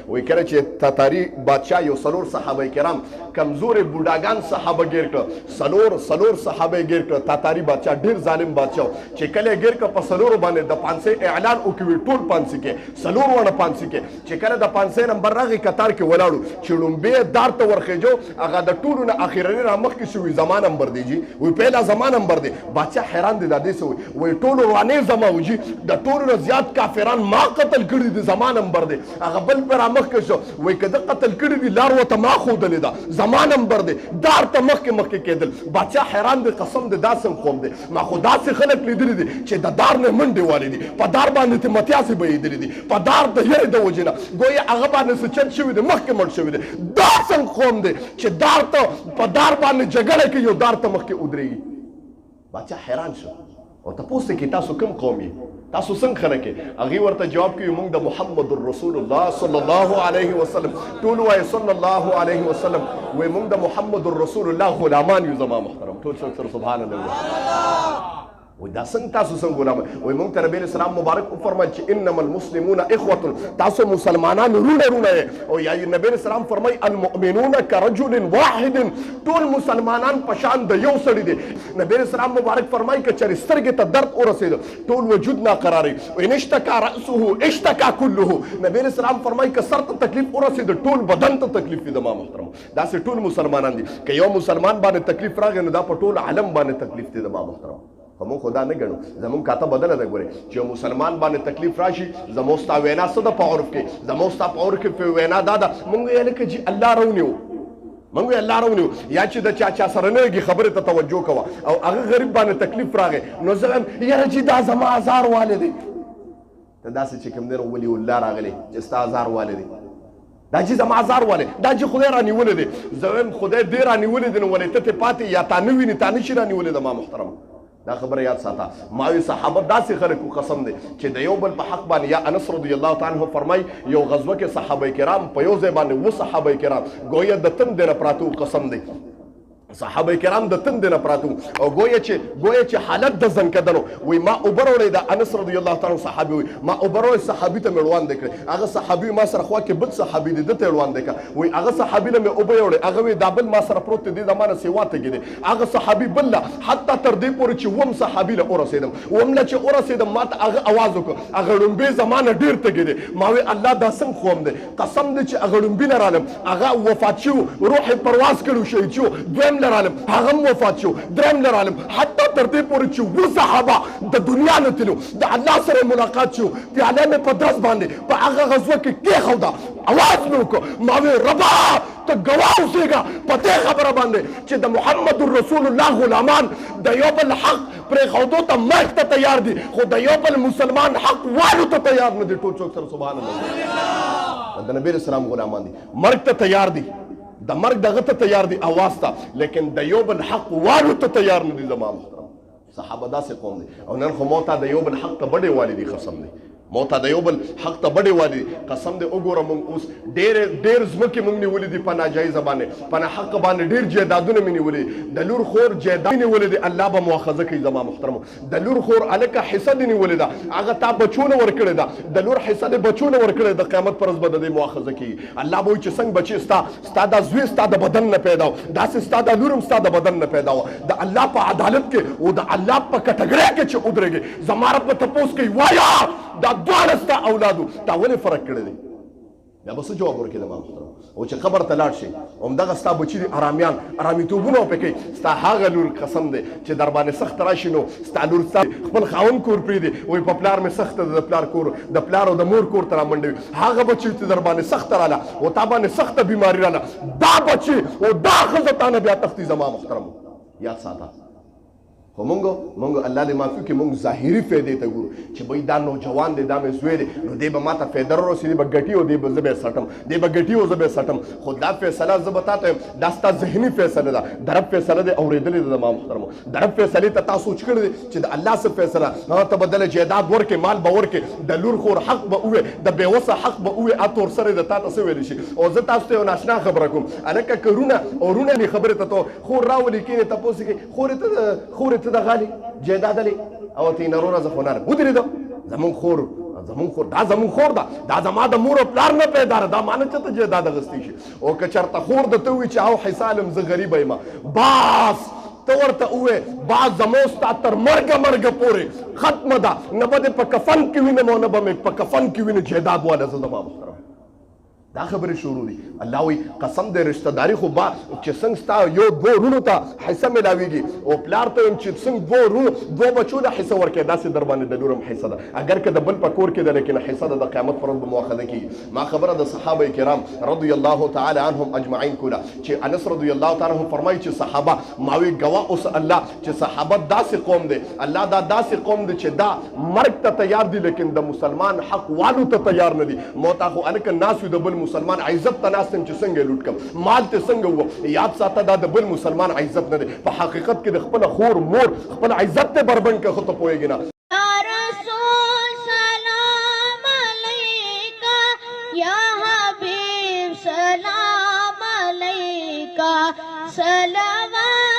وای کله چې تاتاری بادشاہ یو سلور صحابه کرام کمزور بوډاګان صحابه ګیر کړ سلور صحابه ګیر کړ تاتاری بادشاہ ډیر ظالم بادشاہ چې کله ګیر کړ په سلور باندې د 500 اعلان وکوي ټول 500 کې سلور ونه 500 کې چې کله د 500 نمبر راغی قطار کې ولاړو چې لومبه دار ته ورخېجو هغه د ټولو نه اخیرنی رامخ کې شوی زمان نمبر دی جی وی پهلا زمان نمبر دی بادشاہ حیران دی د دې سوی وی ټولو روانه زما وجي د ټولو نه زیات کافران ما قتل کړي دي زمان نمبر دی هغه بل پر مخ کې شو وی کده قتل کړي دي لار وته ما خو دل دا زمان نمبر دی دار ته مخ کې کېدل بادشاہ حیران دی قسم دی داسم قوم دی ما خدا سے خلق لیدل دي چې د دار نه منډه والي دي په دار باندې ته متیاسي به دي په دار د یې د وجنه ګویا هغه باندې سچن شوی دی مخ کې مړ شوی دی داسم قوم دی چې دار ته په دار باندې جګړه کې یو دار ته مخ کې ودرېږي بادشاہ حیران شو او تاسو کې تاسو کوم قوم یې تاسو څنګه خلک یې هغه ورته جواب کوي موږ د محمد رسول الله صلی الله علیه وسلم ټول وای صلی الله علیه وسلم وای موږ د محمد رسول الله غلامان یو زما محترم ټول څوک سبحان الله وای دا څنګه تاسو څنګه غلام وای موږ ته نبی اسلام مبارک فرمایي چې انما المسلمون اخوه تاسو مسلمانان رونه او یا نبی اسلام فرمایي المؤمنون كرجل واحد ټول مسلمانان په شان د یو سړي دي نبی اسلام مبارک فرمایي چې چر سترګې ته درد ورسېد ټول وجود ناقراري وان اشتكى راسه اشتكى كله نبی اسلام فرمایي چې سر ته تکلیف ورسېد ټول بدن ته تکلیف دی ما محترم دا سه ټول مسلمانان دي که یو مسلمان باندې تکلیف راغی نو دا په ټول عالم باندې تکلیف دی ما محترم همون خدا نه ګڼو زمون کاته بدل ده ګوره چې مسلمان باندې تکلیف راشي زمو ستا وینا څه د په عرف کې زمو ستا په عرف کې په وینا دا مونږ یې لکه چې الله رونیو مونږ یې الله رونیو یا چې د چا سره نه خبره ته توجه کوه او هغه غریب باندې تکلیف راغی نو زه یاره چې دا زما هزار والدي ته داسې چې کوم دی ولی الله راغلی چې ستا هزار والدي دا چې زما هزار والي دا چې خدای رانیولې دی زه وایم خدای دې رانیولې دی نو ولې ته پاتې یا تا نه وینې تا نشي رانیولې د ما محترم دا خبره یاد ساته ماوی صحابه داسې خلکو قسم دی چې د یو بل په حق باندې یا انس رضی الله تعالی عنہ فرمای یو غزوه کې صحابه کرام په یو ځای باندې و صحابه کرام گویا د تن دینه پراتو قسم دی صحابه کرام د تن دینه پراتو او گویا چې حالت د زنکدنو وای ما اوبرولې د انس رضی الله تعالی صحابي وای ما اوبرولې صحابي ته مړوان دکړ هغه صحابي ما سره خوا کې بل صحابي د ته مړوان دکړ وای هغه صحابي له مې اوبرولې هغه وای دا بل ما سره پروت دی زمانه سیوا ته کېده هغه صحابي بل حتی تر دې پورې چې وم صحابي له اورسیدم ومله چې اورسیدم ما ته هغه आवाज وکړ هغه لومبه زمانه ډیر ته کېده ما وای الله دا څنګه خوم دی قسم دی چې هغه لومبه لرالم هغه وفات شو روح پرواز کړو شهید شو دویم لرالم هغه وفات شو دریم لرالم حتی تر دې پورې چې و صحابه د دنیا نه تلو د الله سره ملاقات شو پیاله مې په داس باندې په هغه غزوه کې کېښوده اواز مې وکړ ما وی ربا ته ګواه اوسېږه په دې خبره باندې چې د محمد رسول الله غلامان د یو بل حق پرېښودو ته مرګ ته تیار دي خو د یو بل مسلمان حق والو ته تیار نه دي ټول څوک سره سبحان الله د نبی اسلام غلامان دي مرګ ته تیار دي د مرګ دغه ته تیار دي اواز ته لیکن د یو بل حق والو ته تیار نه دي زما محترم صحابه داسې قوم دي او نن خو موته د یو بل حق ته بډې والي دي قسم دی موته د یو بل حق ته بډې والي قسم دی وګوره مونږ اوس ډېر ځمکې مونږ نیولې دي په ناجایزه باندې په ناحق باندې ډېر جایدادونه مې نیولې د لور خور جایداد نیولې دي الله به مؤاخذه کوي زما محترمو د لور خور هلکه حصه دې نیولې ده هغه تا بچونه ورکړې ده د لور حصه دې بچونه ورکړې د قیامت پر ورځ به د دې مؤاخذه کوي الله به وایي چې څنګه بچې ستا دا زوی ستا د بدن نه پیدا و داسې ستا دا لور هم ستا د بدن نه پیدا وه د الله په عدالت کې او د الله په کټګرۍ کې چې ودرېږې زما رب به تپوس کوي وایه دا دواړه ستا اولادو تا ولې فرق کړی دی بیا به څه جواب ورکړي د ما محترم او چې قبر ته لاړ شي همدغه ستا بچي دي ارامیتوبونه پې کوي ستا هغه لور قسم دی چې در باندې سخت راشي نو ستا لور ستا خپل خاوند کور پرېږدي وایي په پلار مې سخته ده د پلار کور د پلار او د مور کور ته رامنډوي هغه بچي چې در باندې سخته راله او تا باندې سخته بیماري راله دا بچي او دا ښځه تا نه بیا تښتي زما محترم یاد ساته خو مونږ الله دې معافي کړي مونږ ظاهري فایدې ته ګورو چې بھائی دا نوجوان دی دا مې زوی دی نو دی به ما ته فایده رارسي دی به ګټي او دی به زه به یې سټم دی به ګټي او زه به یې سټم خو دا فیصله زه به تا ته دا ستا ذهني فیصله ده د رب فیصله دی اورېدلې ده زما محترمو د رب فیصلې ته تا سوچ کړی دی چې د الله څه فیصله هغه ته بدله جایداد ورکړې مال به ورکړې د لور خور حق به ووې د بېوسه حق به ووې اتور سره د تا ته څه ویلی شي او زه تاسو ته یو ناشنا خبره کوم هلکه که رونه او رونه مې خبرې ته تو خور راولي کښېنې تپوس کوي خورې ته د غالي جایداد علی او تی نرونه زه خو نرم ودرېدو زمونږ خور زمون خور دا زمون خور دا زما د مور او پلار نه پیدا دا معنی چې ته جیداد غستی شي او که چرته خور د ته وی چې او حسالم ز غریب یم باس ته ورته وې باز زموستا تر مرګ پورې ختم ده نه به په کفن کې وینم او نه به په کفن کې وینم جیداد والا زما محترم دا خبره شروع دي الله وی قسم دې رشتہ داری خو با چې څنګه ستا یو دو رونو ته حصہ ملاويږي او پلار ته چې څنګه دو رونو دو بچو له حصہ ورکې داسې در باندې د نورم حصہ ده اگر که د بل پکور کې ده لیکن حصہ د قیامت پر ورځ مؤاخذه کیږي ما خبره د صحابه کرام رضی الله تعالی عنهم اجمعین کوله چې انس رضی الله تعالی عنہ فرمایي چې صحابه ماوي گوا اوس الله چې صحابه داسې قوم دي الله دا داسې قوم دي چې دا مرګ ته تیار دي لیکن د مسلمان حق والو ته تیار نه دي موت خو الک الناس د بل مسلمان عزت تناسم چې څنګه لوټ کم مال ته څنګه وو یاد ساته دا د بل مسلمان عزت نه دی په حقیقت کې د خپل خور مور خپل عزت ته بربند کې خو ته پوهیږي نه سلام علیکا صلوات